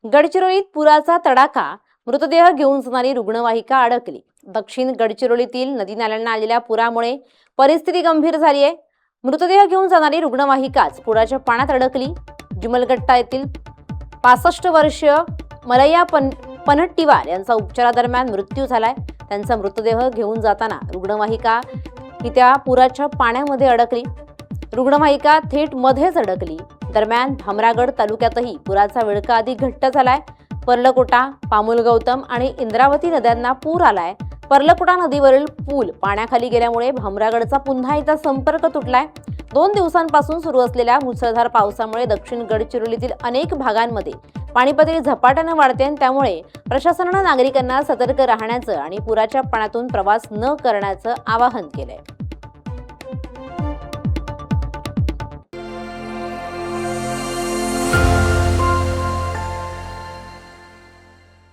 गडचिरोलीत पुराचा तडाखा, मृतदेह घेऊन जाणारी रुग्णवाहिका अडकली। दक्षिण गडचिरोलीतील नदी नाल्यांना आलेल्या पुरामुळे परिस्थिती गंभीर झाली आहे। मृतदेह घेऊन जाणारी रुग्णवाहिकाच पुराच्या पाण्यात अडकली। जिमलगट्टा येथील 65 वर्षीय मलैया पनट्टीवार यांचा उपचारादरम्यान मृत्यू झालाय। त्यांचा मृतदेह घेऊन जाताना रुग्णवाहिका ही त्या पुराच्या पाण्यामध्ये अडकली। रुग्णवाहिका थेट मध्येच अडकली। दरम्यान भामरागड तालुक्यातही पुराचा विळखा अधिक घट्ट झालाय। पर्लकोटा, पामुलगौतम आणि इंद्रावती नद्यांना पूर आलाय। पर्लकोटा नदीवरील पूल पाण्याखाली गेल्यामुळे भामरागडचा पुन्हा एकदा संपर्क तुटलाय। 2 दिवसांपासून सुरू असलेल्या मुसळधार पावसामुळे दक्षिण गडचिरोलीतील अनेक भागांमध्ये पाणी पातळी झपाट्याने वाढते। त्यामुळे प्रशासनाने नागरिकांना सतर्क राहण्याचं आणि पुराच्या पाण्यातून प्रवास न करण्याचं आवाहन केलंय।